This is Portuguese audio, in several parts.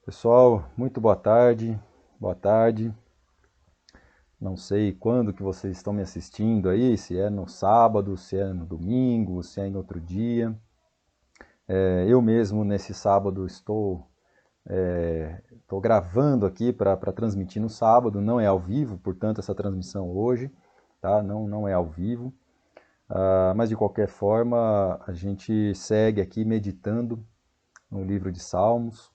Pessoal, muito boa tarde. Boa tarde. Não sei quando que vocês estão me assistindo aí, se é no sábado, se é no domingo, se é em outro dia. Eu mesmo nesse sábado estou gravando aqui para transmitir no sábado, não é ao vivo, portanto essa transmissão hoje, tá? Não é ao vivo. Mas de qualquer forma, a gente segue aqui meditando no livro de Salmos,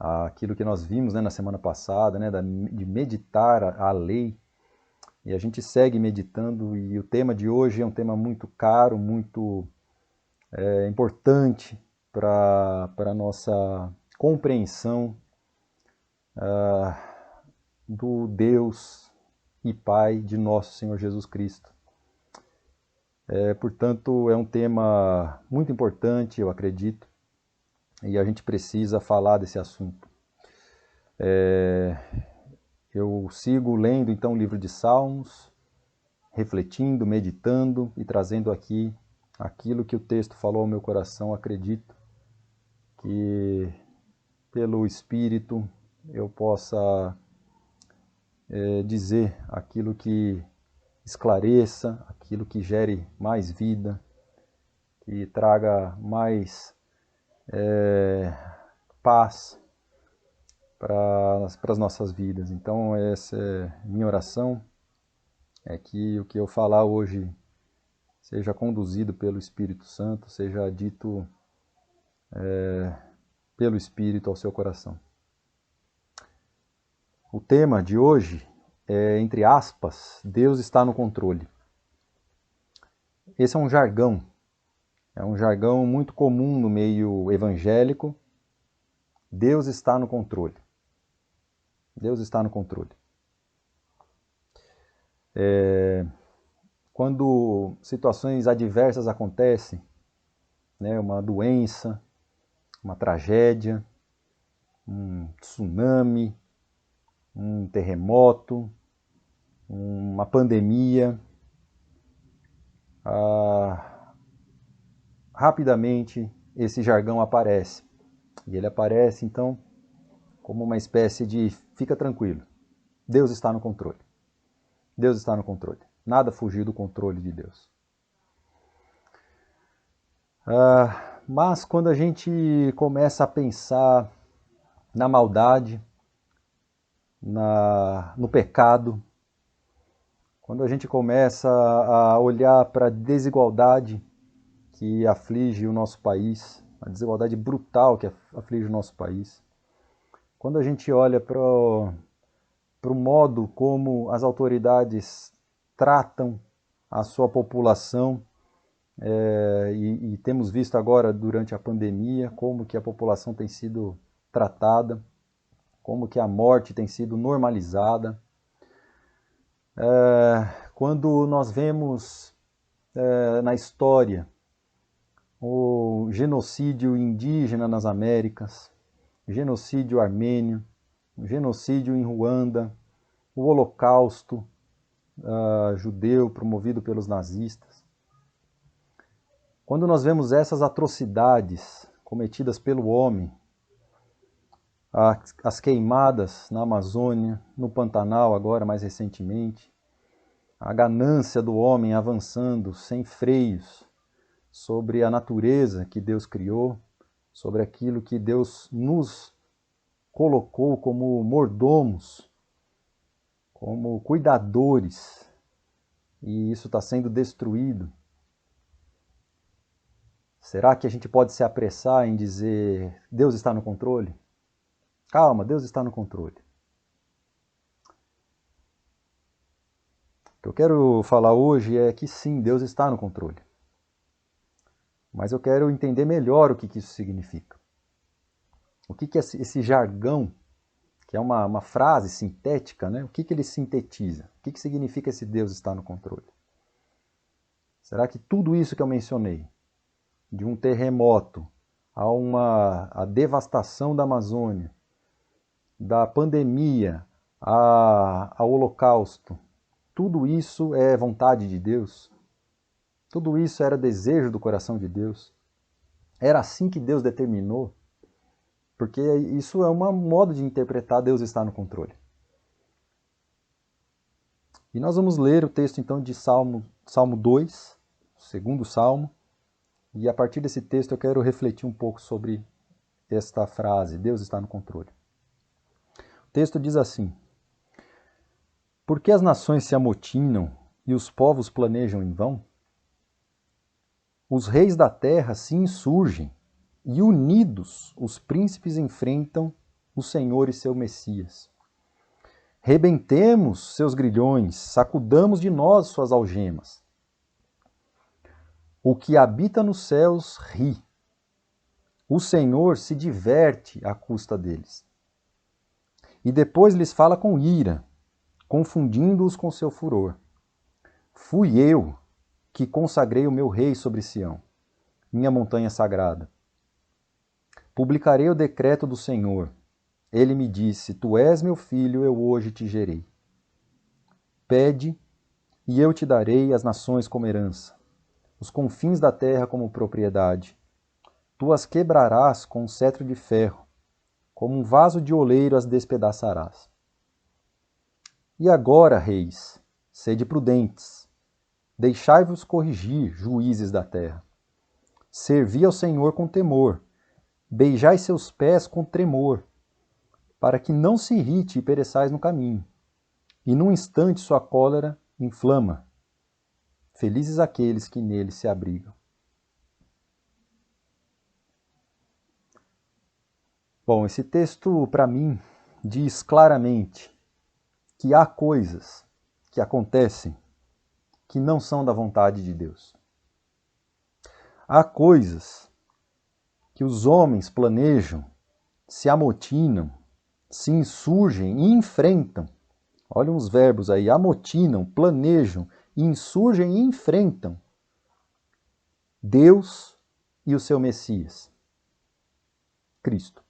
aquilo que nós vimos, né, na semana passada, né, de meditar a lei, e a gente segue meditando, e o tema de hoje é um tema muito caro, muito importante para a nossa compreensão do Deus e Pai de nosso Senhor Jesus Cristo. Portanto, é um tema muito importante, eu acredito, e a gente precisa falar desse assunto. Eu sigo lendo então o livro de Salmos, refletindo, meditando e trazendo aqui aquilo que o texto falou ao meu coração. Acredito que pelo Espírito eu possa dizer aquilo que esclareça, aquilo que gere mais vida, que traga mais paz para as nossas vidas. Então essa é minha oração, é que o que eu falar hoje seja conduzido pelo Espírito Santo, seja dito pelo Espírito ao seu coração. O tema de hoje é, entre aspas, Deus está no controle. Esse é um jargão muito comum no meio evangélico. Deus está no controle. Deus está no controle. Quando situações adversas acontecem, né, uma doença, uma tragédia, um tsunami, um terremoto, uma pandemia, rapidamente esse jargão aparece. E ele aparece, então, como uma espécie de fica tranquilo, Deus está no controle. Deus está no controle. Nada fugiu do controle de Deus. Mas quando a gente começa a pensar na maldade, no pecado, quando a gente começa a olhar para a desigualdade que aflige o nosso país, a desigualdade brutal que aflige o nosso país, quando a gente olha para o modo como as autoridades tratam a sua população, e temos visto agora durante a pandemia como que a população tem sido tratada, como que a morte tem sido normalizada. Quando nós vemos na história o genocídio indígena nas Américas, genocídio armênio, o genocídio em Ruanda, o Holocausto judeu promovido pelos nazistas. Quando nós vemos essas atrocidades cometidas pelo homem, as queimadas na Amazônia, no Pantanal agora mais recentemente, a ganância do homem avançando sem freios sobre a natureza que Deus criou, sobre aquilo que Deus nos colocou como mordomos, como cuidadores, e isso está sendo destruído. Será que a gente pode se apressar em dizer Deus está no controle? Calma, Deus está no controle. O que eu quero falar hoje é que sim, Deus está no controle. Mas eu quero entender melhor o que isso significa. O que é esse jargão, que é uma frase sintética, né? O que ele sintetiza? O que significa esse Deus está no controle? Será que tudo isso que eu mencionei, de um terremoto a devastação da Amazônia, da pandemia ao Holocausto, tudo isso é vontade de Deus? Tudo isso era desejo do coração de Deus? Era assim que Deus determinou? porque isso é um modo de interpretar Deus está no controle. E nós vamos ler o texto então de Salmo 2, segundo Salmo, e a partir desse texto eu quero refletir um pouco sobre esta frase, Deus está no controle. O texto diz assim: Por que as nações se amotinam e os povos planejam em vão? Os reis da terra se insurgem e unidos os príncipes enfrentam o Senhor e seu Messias. Rebentemos seus grilhões, sacudamos de nós suas algemas. O que habita nos céus ri. O Senhor se diverte à custa deles. E depois lhes fala com ira, confundindo-os com seu furor. Fui eu que consagrei o meu rei sobre Sião, minha montanha sagrada. Publicarei o decreto do Senhor. Ele me disse: Tu és meu filho, eu hoje te gerei. Pede, e eu te darei as nações como herança, os confins da terra como propriedade. Tu as quebrarás com um cetro de ferro, como um vaso de oleiro as despedaçarás. E agora, reis, sede prudentes, deixai-vos corrigir, juízes da terra. Servi ao Senhor com temor, beijai seus pés com tremor, para que não se irrite e pereçais no caminho, e num instante sua cólera inflama. Felizes aqueles que nele se abrigam. Bom, esse texto, para mim, diz claramente que há coisas que acontecem que não são da vontade de Deus. Há coisas que os homens planejam, se amotinam, se insurgem e enfrentam. Olha uns verbos aí: amotinam, planejam, insurgem e enfrentam Deus e o seu Messias, Cristo.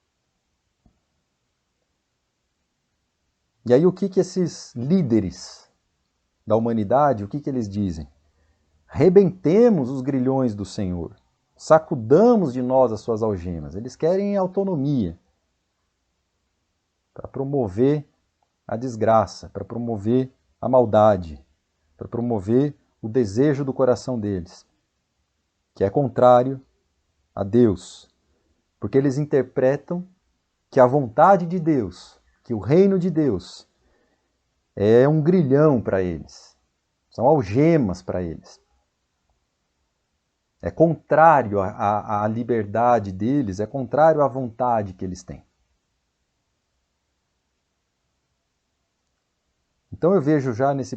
E aí o que esses líderes da humanidade, o que eles dizem? Rebentemos os grilhões do Senhor, sacudamos de nós as suas algemas. Eles querem autonomia para promover a desgraça, para promover a maldade, para promover o desejo do coração deles, que é contrário a Deus, porque eles interpretam que a vontade de Deus, que o reino de Deus é um grilhão para eles, são algemas para eles. É contrário à liberdade deles, é contrário à vontade que eles têm. Então eu vejo já nesses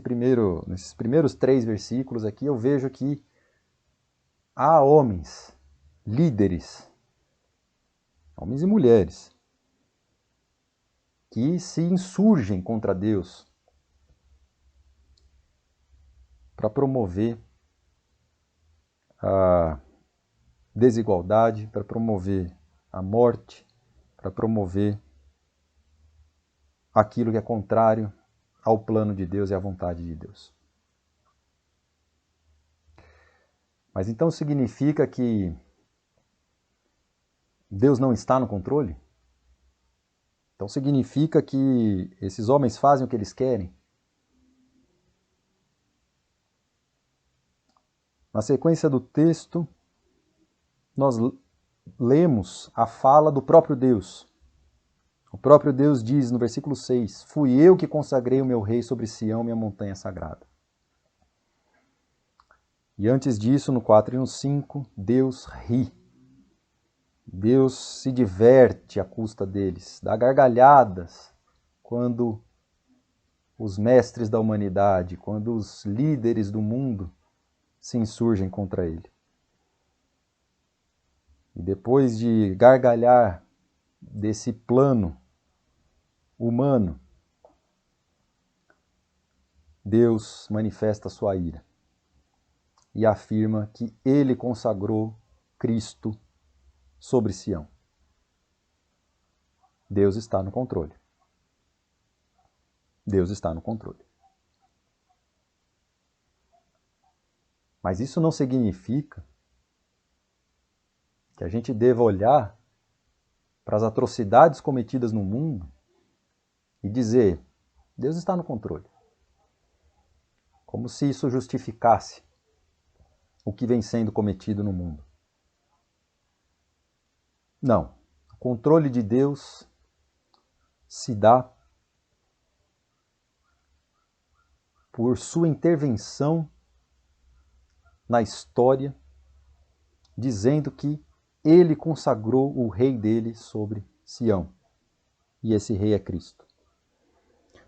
primeiros 3 versículos aqui, eu vejo que há homens, líderes, homens e mulheres, que se insurgem contra Deus para promover a desigualdade, para promover a morte, para promover aquilo que é contrário ao plano de Deus e à vontade de Deus. Mas então significa que Deus não está no controle? Então significa que esses homens fazem o que eles querem? Na sequência do texto, nós lemos a fala do próprio Deus. O próprio Deus diz no versículo 6: Fui eu que consagrei o meu rei sobre Sião, minha montanha sagrada. E antes disso, no 4 e no 5, Deus ri. Deus se diverte à custa deles, dá gargalhadas quando os mestres da humanidade, quando os líderes do mundo se insurgem contra ele. E depois de gargalhar desse plano humano, Deus manifesta sua ira e afirma que ele consagrou Cristo sobre Sião. Deus está no controle. Deus está no controle. Mas isso não significa que a gente deva olhar para as atrocidades cometidas no mundo e dizer: Deus está no controle. Como se isso justificasse o que vem sendo cometido no mundo. Não. O controle de Deus se dá por sua intervenção na história, dizendo que ele consagrou o rei dele sobre Sião. E esse rei é Cristo.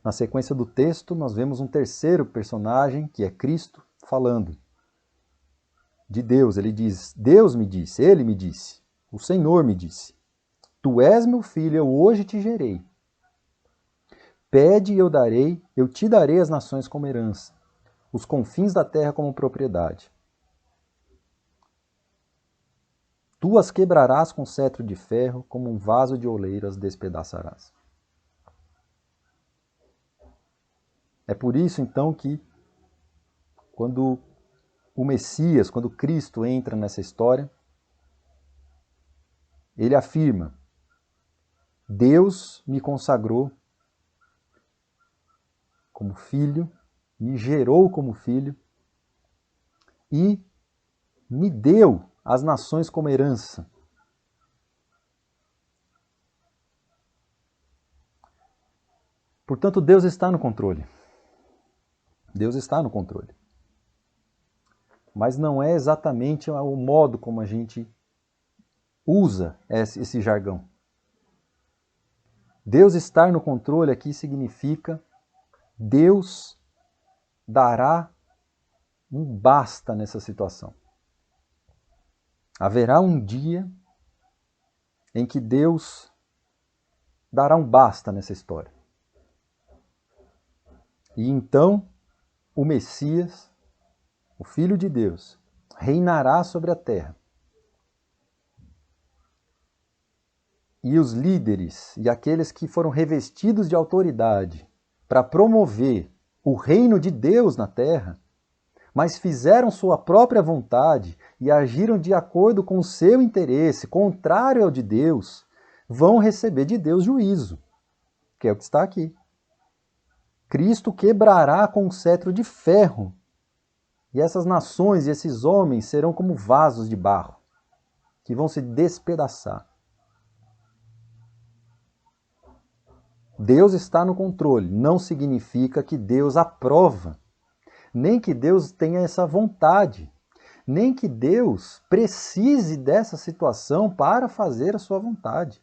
Na sequência do texto, nós vemos um terceiro personagem, que é Cristo, falando de Deus. Ele diz: Deus me disse, ele me disse, o Senhor me disse: Tu és meu filho, eu hoje te gerei. Pede e eu te darei as nações como herança, os confins da terra como propriedade. Tu as quebrarás com cetro de ferro, como um vaso de oleiro as despedaçarás. É por isso, então, que quando o Messias, quando Cristo entra nessa história, ele afirma: Deus me consagrou como filho, me gerou como filho e me deu as nações como herança. Portanto, Deus está no controle. Deus está no controle. Mas não é exatamente o modo como a gente usa esse jargão. Deus estar no controle aqui significa Deus dará um basta nessa situação. Haverá um dia em que Deus dará um basta nessa história. E então o Messias, o Filho de Deus, reinará sobre a terra. E os líderes e aqueles que foram revestidos de autoridade para promover o reino de Deus na terra, mas fizeram sua própria vontade e agiram de acordo com o seu interesse, contrário ao de Deus, vão receber de Deus juízo, que é o que está aqui. Cristo quebrará com um cetro de ferro, e essas nações e esses homens serão como vasos de barro, que vão se despedaçar. Deus está no controle, não significa que Deus aprova, nem que Deus tenha essa vontade, nem que Deus precise dessa situação para fazer a sua vontade.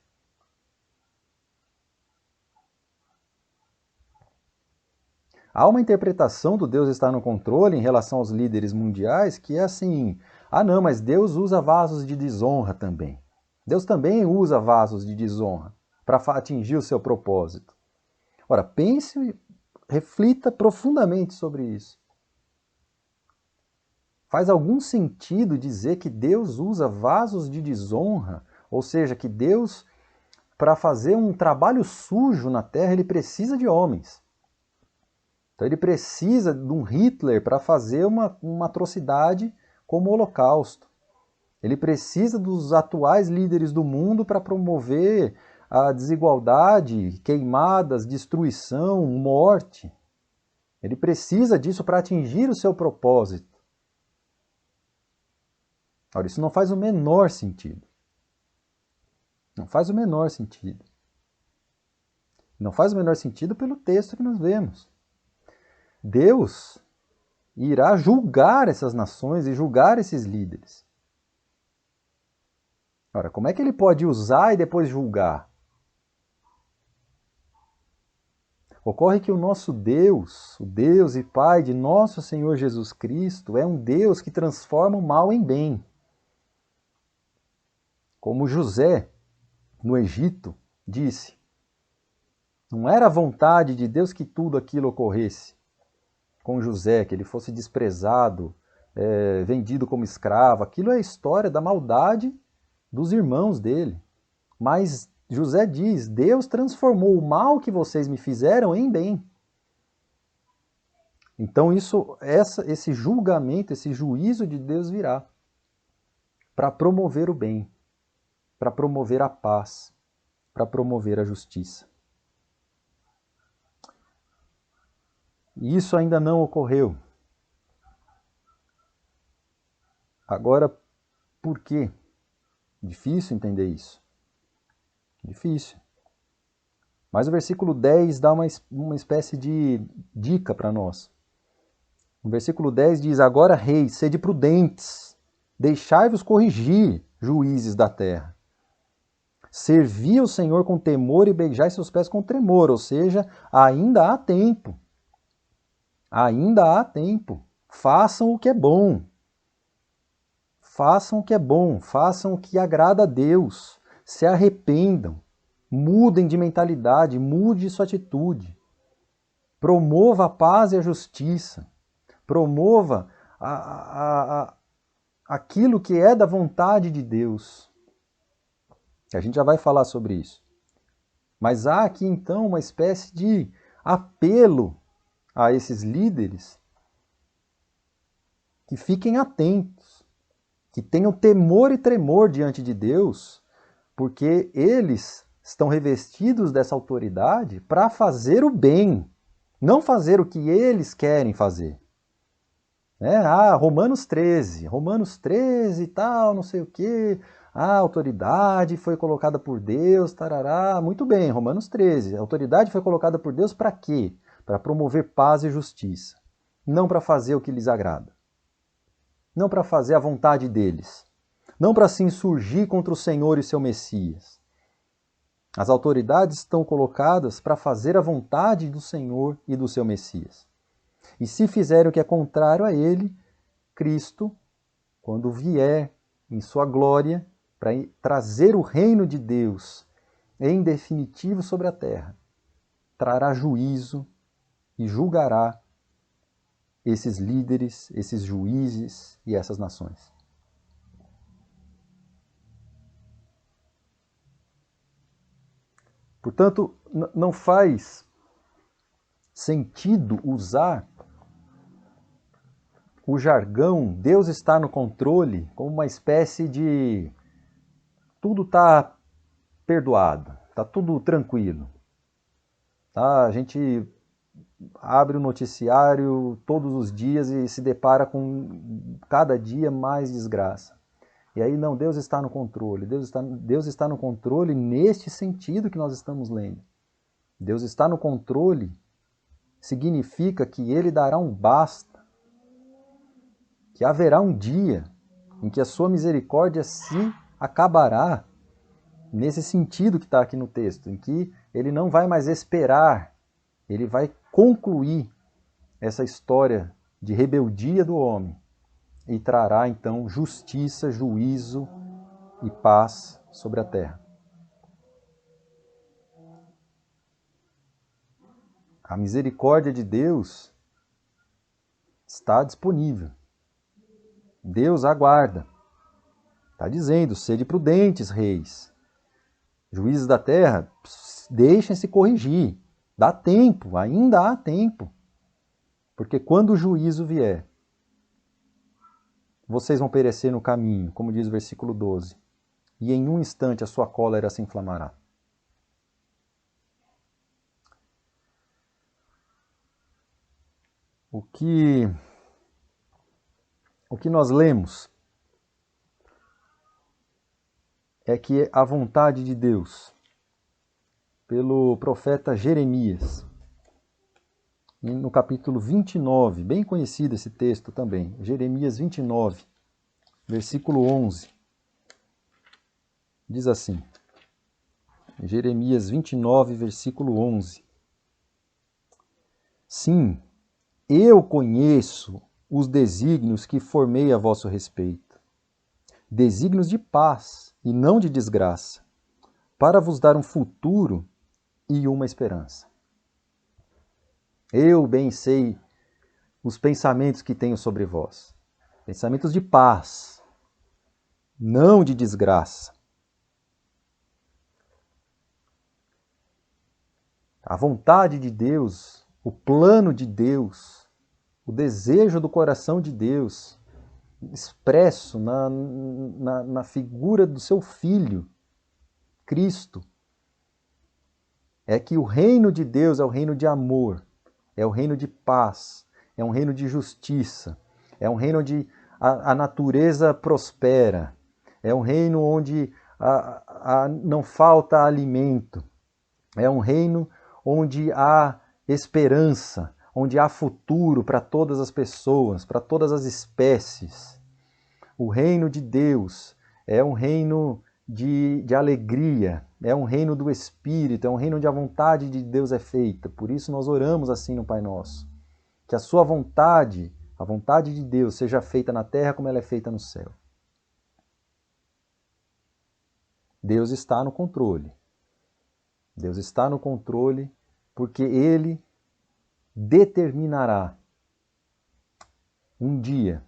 Há uma interpretação do Deus estar no controle em relação aos líderes mundiais que é assim: ah não, mas Deus usa vasos de desonra também. Deus também usa vasos de desonra para atingir o seu propósito. Ora, pense e reflita profundamente sobre isso. Faz algum sentido dizer que Deus usa vasos de desonra? Ou seja, que Deus, para fazer um trabalho sujo na terra, ele precisa de homens. Então ele precisa de um Hitler para fazer uma atrocidade como o Holocausto. Ele precisa dos atuais líderes do mundo para promover a desigualdade, queimadas, destruição, morte. Ele precisa disso para atingir o seu propósito. Ora, isso não faz o menor sentido. Não faz o menor sentido. Não faz o menor sentido pelo texto que nós vemos. Deus irá julgar essas nações e julgar esses líderes. Ora, como é que ele pode usar e depois julgar? Ocorre que o nosso Deus, o Deus e Pai de nosso Senhor Jesus Cristo, é um Deus que transforma o mal em bem. Como José, no Egito, disse: não era a vontade de Deus que tudo aquilo ocorresse com José, que ele fosse desprezado, vendido como escravo. Aquilo é a história da maldade dos irmãos dele. Mas José diz: Deus transformou o mal que vocês me fizeram em bem. Então esse julgamento, esse juízo de Deus virá para promover o bem, para promover a paz. para promover a justiça. E isso ainda não ocorreu. Agora, por quê? Difícil entender isso. Difícil. Mas o versículo 10 dá uma espécie de dica para nós. O versículo 10 diz: Agora, reis, sede prudentes, deixai-vos corrigir, juízes da terra. Servi ao Senhor com temor e beijai seus pés com tremor, ou seja, ainda há tempo. Ainda há tempo. Façam o que é bom. Façam o que é bom, façam o que agrada a Deus. Se arrependam, mudem de mentalidade, mude sua atitude. Promova a paz e a justiça. Promova aquilo que é da vontade de Deus. A gente já vai falar sobre isso. Mas há aqui então uma espécie de apelo a esses líderes que fiquem atentos, que tenham temor e tremor diante de Deus, porque eles estão revestidos dessa autoridade para fazer o bem, não fazer o que eles querem fazer. Romanos 13 e tal, não sei o quê. A autoridade foi colocada por Deus, tarará. Muito bem, Romanos 13. A autoridade foi colocada por Deus para quê? Para promover paz e justiça. Não para fazer o que lhes agrada. Não para fazer a vontade deles. Não para se insurgir contra o Senhor e seu Messias. As autoridades estão colocadas para fazer a vontade do Senhor e do seu Messias. E se fizerem o que é contrário a ele, Cristo, quando vier em sua glória, para trazer o reino de Deus em definitivo sobre a terra, trará juízo e julgará esses líderes, esses juízes e essas nações. Portanto, não faz sentido usar o jargão Deus está no controle como uma espécie de tudo está perdoado, está tudo tranquilo. Tá? A gente abre o noticiário todos os dias e se depara com cada dia mais desgraça. E aí não, Deus está no controle. Deus está no controle neste sentido que nós estamos lendo. Deus está no controle significa que Ele dará um basta, que haverá um dia em que a sua misericórdia se acabará, nesse sentido que está aqui no texto, em que Ele não vai mais esperar, Ele vai concluir essa história de rebeldia do homem e trará então justiça, juízo e paz sobre a terra. A misericórdia de Deus está disponível. Deus aguarda. Está dizendo, sede prudentes, reis. Juízes da terra, deixem-se corrigir. Dá tempo, ainda há tempo. Porque quando o juízo vier, vocês vão perecer no caminho, como diz o versículo 12. E em um instante a sua cólera se inflamará. O que nós lemos é que a vontade de Deus, pelo profeta Jeremias, no capítulo 29, bem conhecido esse texto também, Jeremias 29, versículo 11, diz assim, Jeremias 29, versículo 11, Sim, eu conheço os desígnios que formei a vosso respeito, desígnios de paz e não de desgraça, para vos dar um futuro e uma esperança. Eu bem sei os pensamentos que tenho sobre vós, pensamentos de paz, não de desgraça. A vontade de Deus, o plano de Deus, o desejo do coração de Deus, expresso na figura do seu Filho, Cristo, é que o reino de Deus é o reino de amor, é o reino de paz, é um reino de justiça, é um reino onde a natureza prospera, é um reino onde não falta alimento, é um reino onde há esperança, onde há futuro para todas as pessoas, para todas as espécies. O reino de Deus é um reino de alegria, é um reino do Espírito, é um reino onde a vontade de Deus é feita. Por isso nós oramos assim no Pai Nosso. Que a sua vontade, a vontade de Deus, seja feita na terra como ela é feita no céu. Deus está no controle. Deus está no controle porque Ele determinará um dia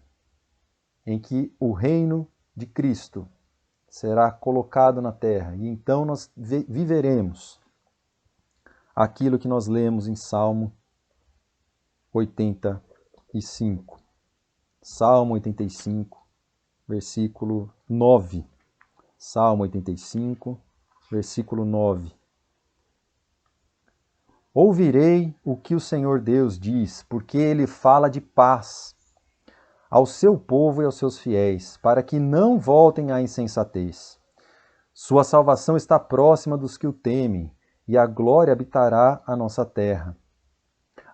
em que o reino de Cristo será colocado na terra e então nós viveremos aquilo que nós lemos em Salmo 85. Salmo 85, versículo 9. Salmo 85, versículo 9. Ouvirei o que o Senhor Deus diz, porque Ele fala de paz ao seu povo e aos seus fiéis, para que não voltem à insensatez. Sua salvação está próxima dos que o temem, e a glória habitará a nossa terra.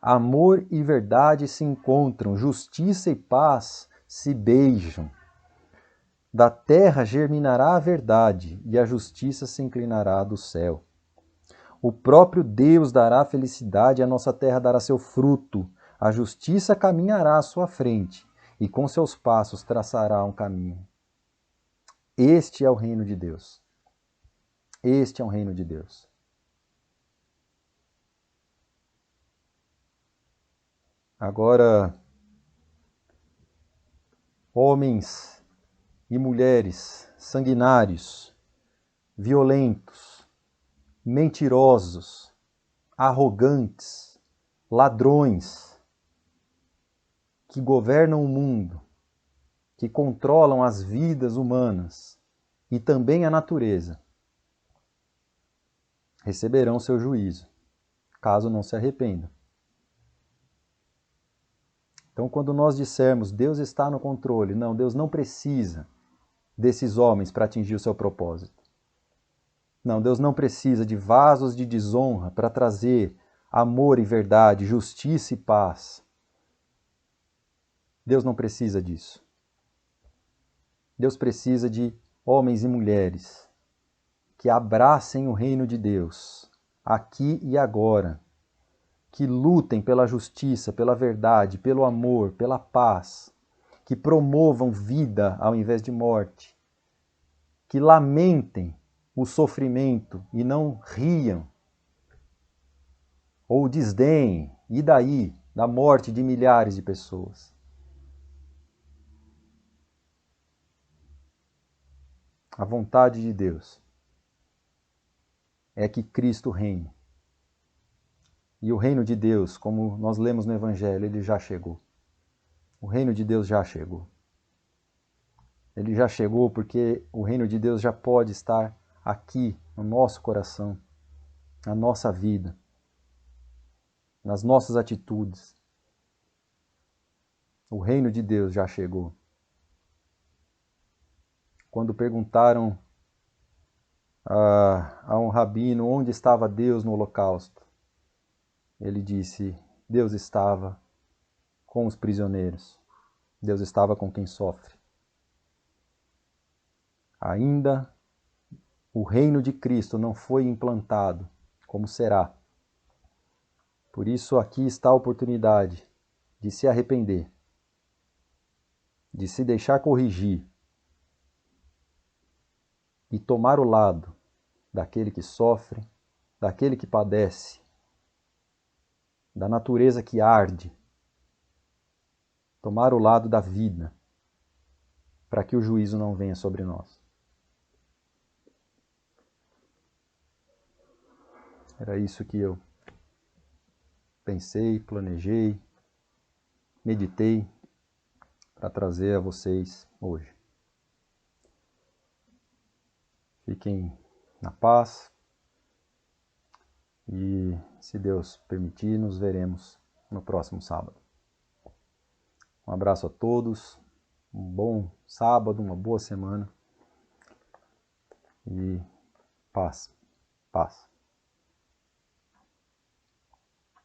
Amor e verdade se encontram, justiça e paz se beijam. Da terra germinará a verdade, e a justiça se inclinará do céu. O próprio Deus dará felicidade, e a nossa terra dará seu fruto. A justiça caminhará à sua frente, e com seus passos traçará um caminho. Este é o reino de Deus. Este é o reino de Deus. Agora, homens e mulheres sanguinários, violentos, mentirosos, arrogantes, ladrões, que governam o mundo, que controlam as vidas humanas e também a natureza, receberão seu juízo, caso não se arrependam. Então, quando nós dissermos Deus está no controle, não, Deus não precisa desses homens para atingir o seu propósito. Não, Deus não precisa de vasos de desonra para trazer amor e verdade, justiça e paz. Deus não precisa disso. Deus precisa de homens e mulheres que abracem o reino de Deus, aqui e agora, que lutem pela justiça, pela verdade, pelo amor, pela paz, que promovam vida ao invés de morte, que lamentem o sofrimento e não riam ou desdenhem, e daí, da morte de milhares de pessoas. A vontade de Deus é que Cristo reine. E o reino de Deus, como nós lemos no Evangelho, ele já chegou. O reino de Deus já chegou. Ele já chegou porque o reino de Deus já pode estar aqui, no nosso coração, na nossa vida, nas nossas atitudes. O reino de Deus já chegou. Quando perguntaram a um rabino onde estava Deus no holocausto, ele disse: Deus estava com os prisioneiros. Deus estava com quem sofre. Ainda o reino de Cristo não foi implantado, como será. Por isso aqui está a oportunidade de se arrepender, de se deixar corrigir e tomar o lado daquele que sofre, daquele que padece, da natureza que arde, tomar o lado da vida, para que o juízo não venha sobre nós. Era isso que eu pensei, planejei, meditei para trazer a vocês hoje. Fiquem na paz E, se Deus permitir, nos veremos no próximo sábado. Um abraço a todos, um bom sábado, uma boa semana e paz, paz.